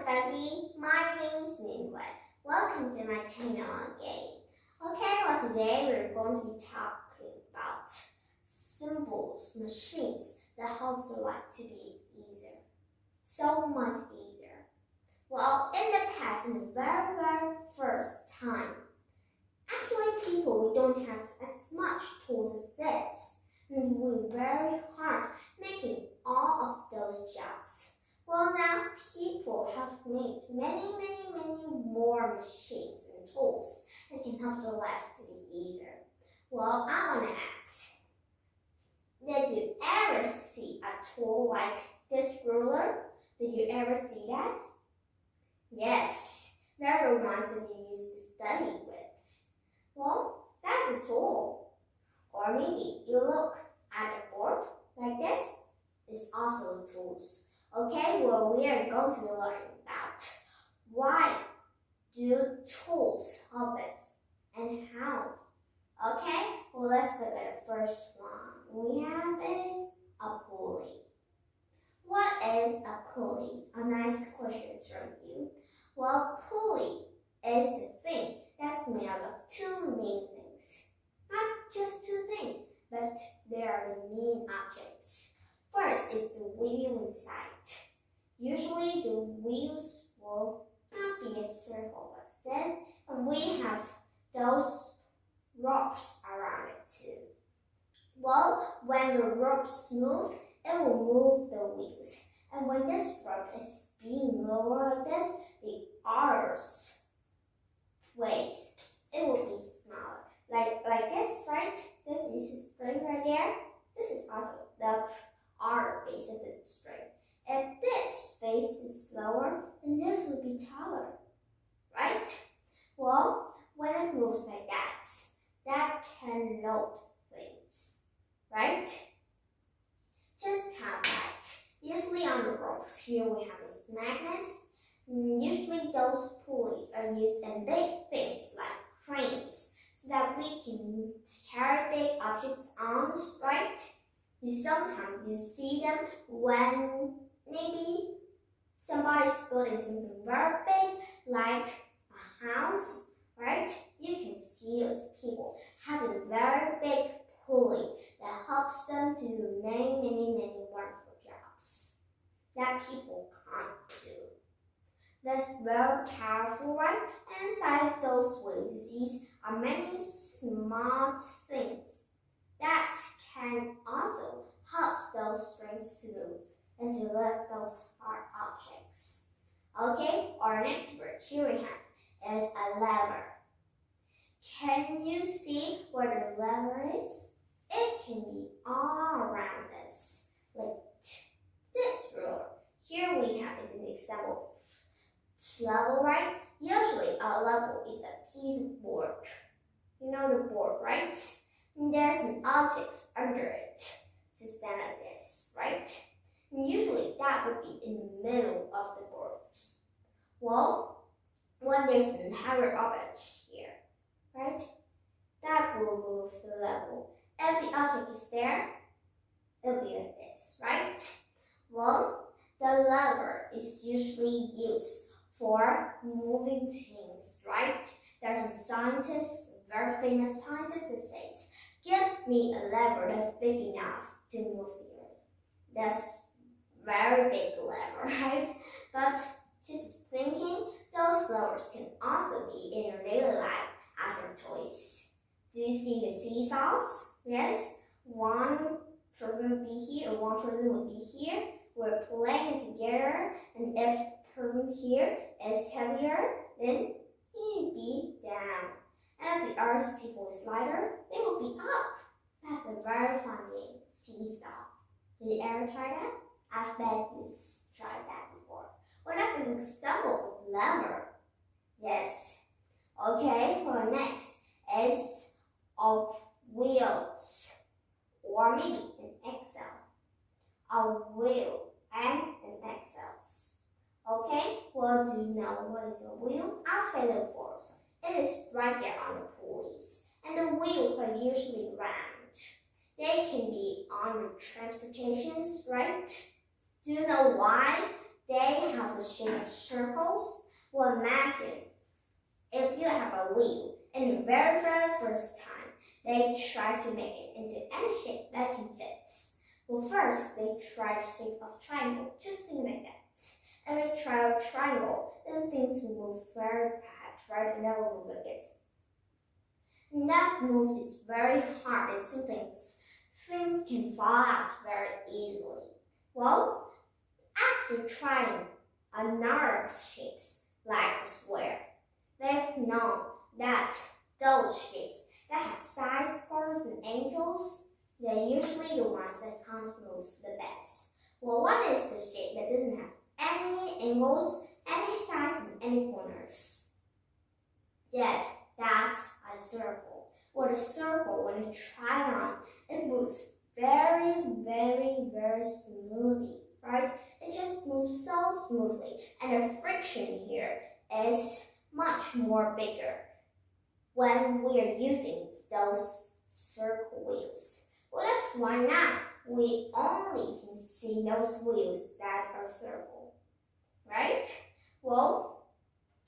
everybody, my name is Mingwen. Welcome to my channel again. Okay, well today we're going to be talking about symbols, machines that helps your life to be easier. So much easier. Well, in the past, in the very first time, actually people, we don't have as much tools as this. And we work very hard making all of those jobs. Well, now people have made many more machines and tools that can help your life to be easier. Well, I want to ask, did you ever see a tool like this ruler? Did you ever see that? Yes, they're the ones that you use to study with. Well, that's a tool. Or maybe you look at a board like this. It's also tools. Okay, well, we are going to learn about why do tools help us and how. Okay, well, let's look at the first one we have is a pulley. What is a pulley? A nice question from you. Well, pulley is the thing that's made out of two main things. Not just two things, but they are the main objects. First is the wheel inside. Usually the wheels will not be a circle like this, and we have those ropes around it too. Well, when the ropes move, it will move the wheels. And when this rope is being lowered like this, the others ways, it will be smaller. Like this, right? This is a spring right there. This is also the other base of the string. If this base is lower, then this will be taller, right? Well, when it moves like that, that can load things, right? Just count back. Usually on the ropes, here we have this magnets. Usually those pulleys are used in big things like cranes, so that we can carry big objects on, right? Sometimes you see them when maybe somebody's building something very big, like a house, right? You can see those people having very big pulley that helps them to do many wonderful jobs that people can't do. That's very powerful, right? And inside of those wheels, you see, are many small things that can also help those strings to move and to lift those hard objects. Okay, our next word here we have is a lever. Can you see where the lever is? It can be all around us, like this ruler. Here we have it in the example level, right? Usually a level is a piece of board. You know the board, right? And there's an object under it to stand like this, right? And usually that would be in the middle of the board. Well, when there's a heavier object here, right? That will move the level. If the object is there, it'll be like this, right? Well, the lever is usually used for moving things, right? There's a scientist, a very famous scientist that says, give me a lever that's big enough to move the earth. That's very big lever, right? But just thinking, those levers can also be in your daily life as your toys. Do you see the seesaws? Yes, one person would be here, or one person would be here. We're playing together, and if person here is heavier, then he will be down. And if the other people is lighter, they will be up. That's a very fun game, seesaw. Did you ever try that? I bet you tried that before. Well, that's an example of lever. Yes. Okay, well, next is of wheels, or maybe an axle. A wheel and an axle. Okay, well, do you know what is a wheel? I've said it before. It is right there on the pulleys, and the wheels are usually round. They can be on the transportations, right? Do you know why they have the shape of circles? Well, imagine if you have a wheel and the very first time they try to make it into any shape that can fit. Well, first they try the shape of triangle, just think like that. And they try a triangle, then things will move very fast, right? And that will move like this. And that move is very hard and sometimes things can fall out very easily. Well, after trying another shapes like a square, they've known that those shapes that have sides, corners, and angles, they're usually the ones that can't move the best. Well, what is the shape that doesn't have any angles, any sides, and any corners? Yes, that's a circle. Well, a circle, when you try it on, it moves very smoothly, right? It just moves so smoothly, and the friction here is much more bigger when we are using those circle wheels. Well, that's why now we only can see those wheels that are circle, right? Well,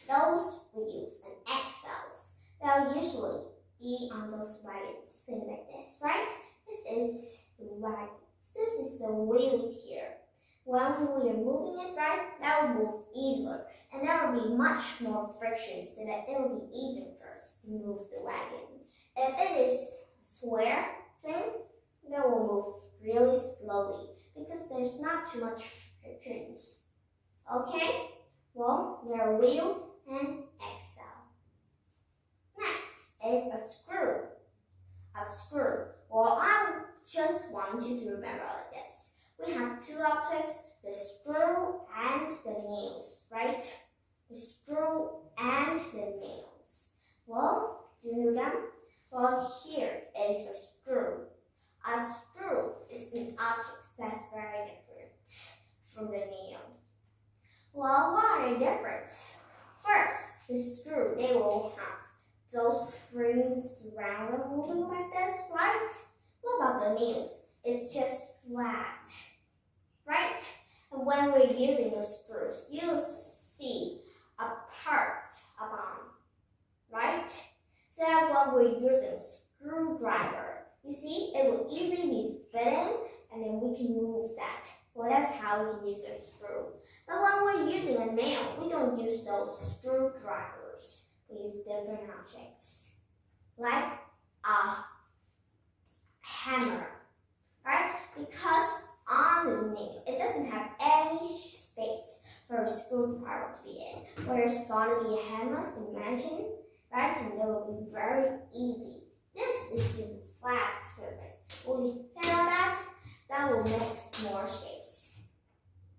those wheels and axles, they'll usually be on those wagons, things like this, right? This is the wagons. This is the wheels here. When we are moving it, right, that will move easier, and there will be much more friction so that it will be easier for us to move the wagon. If it is a square thing, that will move really slowly because there's not too much friction. Okay? Well, there are wheel and axle. Next is a screw. A screw. Well, I just want you to remember like this. We have two objects, the screw and the nails, right? The screw and the nails. Well, do you know them? Well, here is a screw. A screw is an object that's very different from the nail. Well, what are the differences? First, the screw, they will have those springs around and moving like this, right? What about the nails? It's just flat, right? And when we're using those screws, you'll see a part above, right? So when we're using a screwdriver, you see, it will easily be fitting and then we can move that. Well, that's how we can use a screw. But when we're using a nail, we don't use those screwdrivers. We use different objects, like a hammer, right? Because on the nail, it doesn't have any space for a screwdriver to be in. Where there's going to be a hammer, imagine, right? And it will be very easy. This is just a flat surface. When we hit on that, that will make more shapes.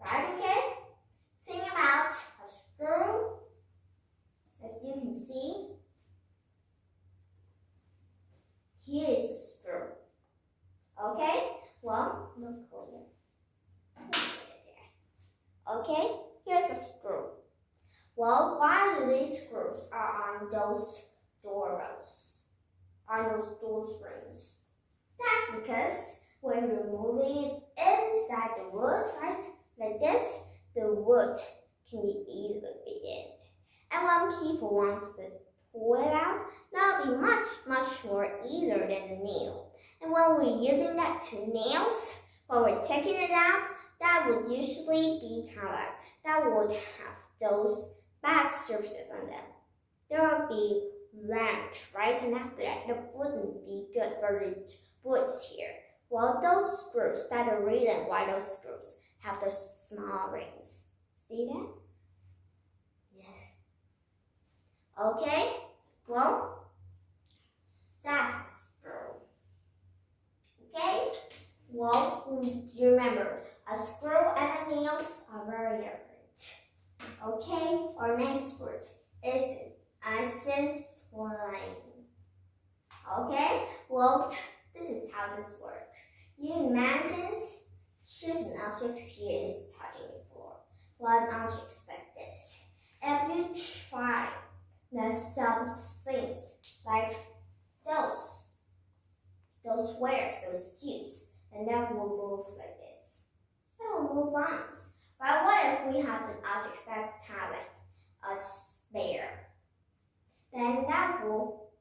Right, okay? Think about a screw. As you can see, here is a screw. Okay? Well, look clear. Okay, here's a screw. Well, why do these screws are on those door rails? On those door springs? That's because when you're moving it inside the wood, right? Like this, the wood can be easily in. And when people want to pull it out, that'll be much more easier than a nail. And when we're using that two nails, when we're taking it out, that would usually be kind of like, that would have those bad surfaces on them. There will be round, right? And after that, it wouldn't be good for the woods here. Well, those screws, that's the reason why those screws have those small rings. See that? Yes. Okay, well, that's a screw. Okay, well, you remember, a screw and a nails are very different. Okay, our next word is accent line. Okay, well, this is how this works. You imagine here's an object here is touching the floor. One object like this. If you try some things like those squares, those cubes, and that will move like this. That will move on. But what if we have an object that's kind of like a sphere? Then that will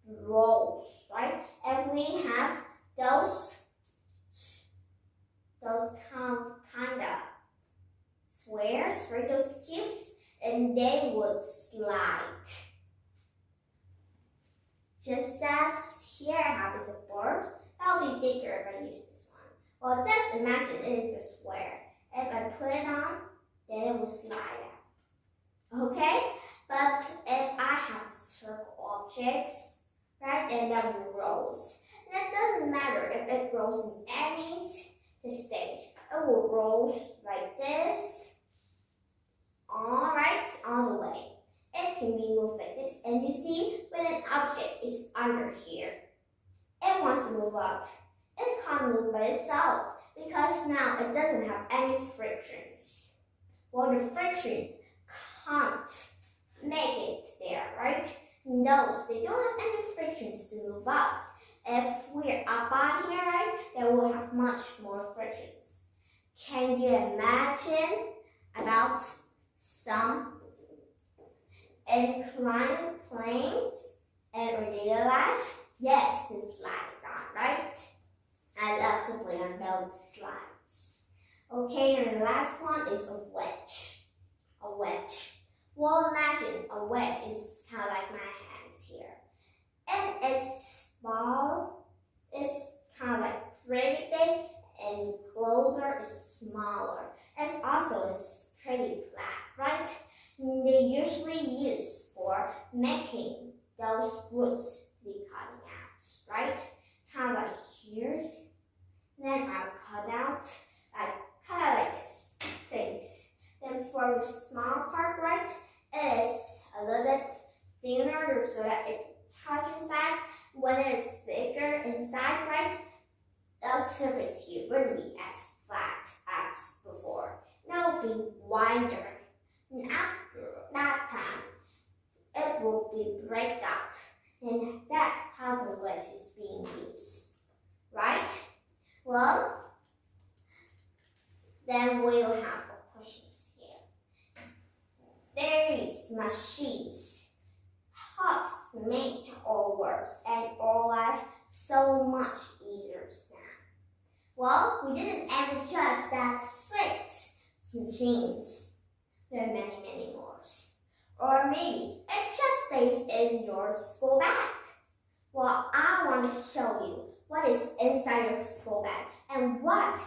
rolls, right? And we have those kind of squares, right? Those cubes, and they would slide. Just as here I have is a board, that'll be bigger if I use this one. Well, just imagine it is a square. If I put it on, then it will slide out. Okay? But if I have circle objects, right, and that rolls, that doesn't matter if it rolls in any stage. It will roll like this, all right, all the way. It can be moved like this, and you see when an object is under here, it wants to move up. It can't move by itself because now it doesn't have any frictions. Well, the frictions can't make it there, right? Those, they don't have any frictions to move up. If we're up on here, right, then we'll have much more frictions. Can you imagine about some inclined planes in regular life? Yes, the slides on, right? I love to play on those slides. Okay, and the last one is a wedge. A wedge. Well, imagine a wedge is kind of like my hands here. And its ball is kind of like pretty big and closer is smaller. It's also is pretty flat, right? They usually use for making those woods to be cutting out, right? Kind of like here's. Then I'll cut out like this, things. Then for the small part, right, it's a little bit thinner so that it touches inside. When it's bigger inside, right, the surface here wouldn't be as flat as before. Now it will be wider. And after that time, it will be break up. And that's how the wedge is being used, right? Well, then we'll have the questions here. There is machines, helps make our works and our life so much easier now. Well, we didn't ever just that 6 machines. There are many, many more. Or maybe it just stays in your school bag. Well, I want to show you what is inside your school bag and what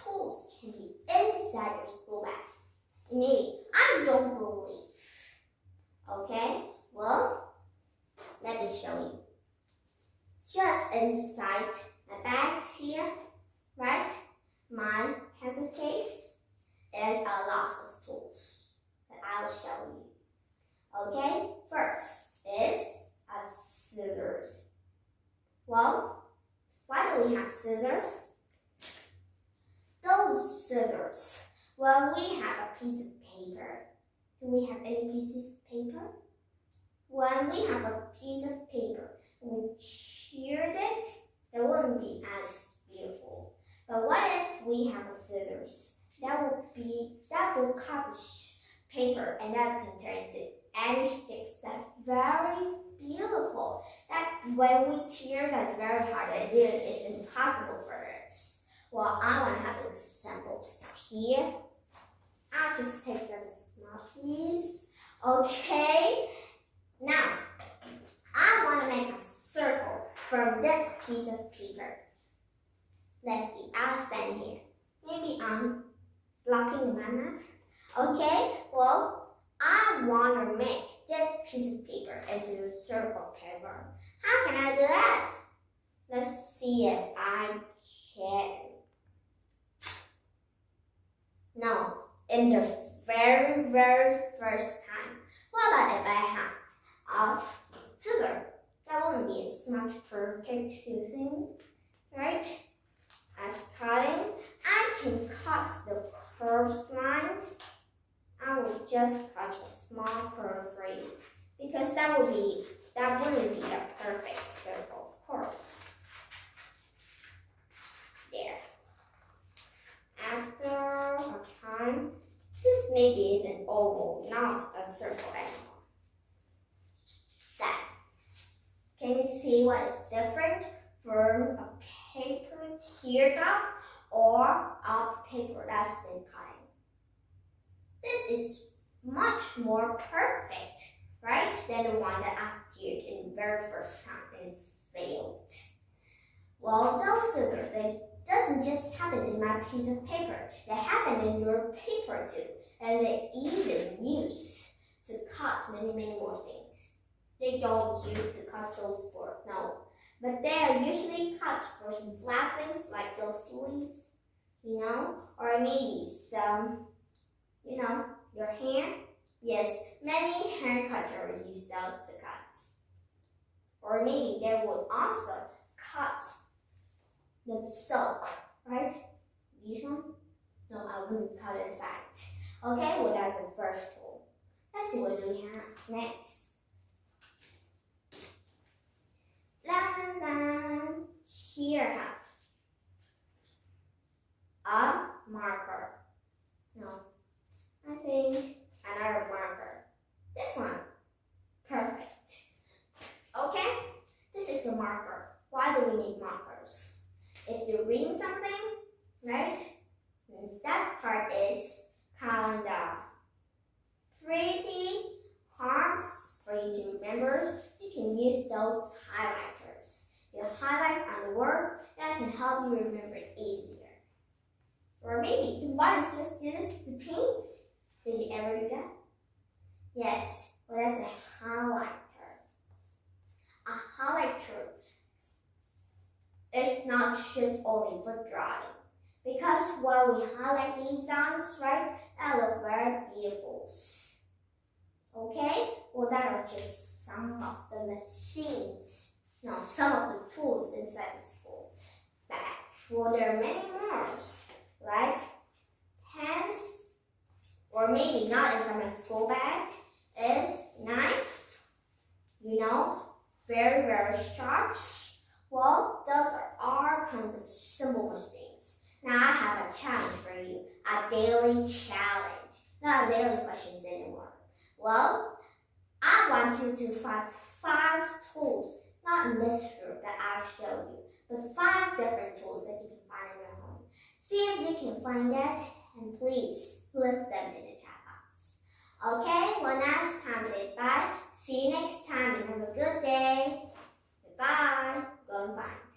tools can be inside your school bag. Maybe I don't believe. Okay, well, let me show you. Just inside my bags here, right? My pencil case is a lot of tools that I will show you. Okay, first is a scissors. Well, why do we have scissors? Those scissors, well, we have a piece of paper. Do we have any pieces of paper? When we have a piece of paper and we teared it, that wouldn't be as beautiful. But what if we have a scissors? That will cut the paper and that can turn into any sticks. That's very beautiful. That when we tear, that's very hard and it's impossible for us. Well, I want to have examples here. I'll just take this a small piece. Okay. Now, I want to make a circle from this piece of paper. Let's see, I'll stand here. Maybe I'm blocking my mouth. Okay, well, I want to make this piece of paper into a circle paper. How can I do that? Let's see if I can. No, in the very, very first time. What about if I have a scissors? That wouldn't be as much perfect thing, right? As cutting, I can cut the curved lines. I will just cut a small curve for you because that wouldn't be a perfect circle, of course. There. After This maybe is an oval, not a circle anymore. That. Can you see what is different from a paper teardrop or a paper that's been cut? This is much more perfect, right, than the one that I did in the very first time and it failed. Well, those scissors, they doesn't just happen in my piece of paper. They happen in your paper too, and they even used to cut many more things. They don't use to cut those for no, but they are usually cut for some flat things like those leaves, or maybe some, your hair. Yes, many hair cutters use those to cut. Or maybe they would also cut the silk, right? This one? No, I wouldn't cut it inside. Okay, well that's the first tool. Let's see what do we have next. Here I have a marker. No, I think another marker. This one. Perfect. Okay, this is a marker. Why do we need markers? If you're reading something, right, that part is kind of pretty hard for you to remember. You can use those highlighters. You highlight on words that can help you remember it easier. Or maybe somebody just did this to paint. Did you ever do that? Yes, well that's a highlighter. A highlighter is not just only for drawing. Because when we highlight these sounds, right, that look very beautiful. Okay? Well, that are just some of the machines. No, some of the tools inside the school bag. Well, there are many more, like pens, or maybe not inside my school bag, is knife, very sharp. Well, those are all kinds of simple machines. Now I have a challenge for you, a daily challenge, not a daily questions anymore. Well, I want you to find 5 tools, not in this group that I've showed you, but 5 different tools that you can find in your home. See if you can find that, and please list them in the chat box. Okay, well now it's time to say bye. See you next time and have a good day. Bye. Go and find.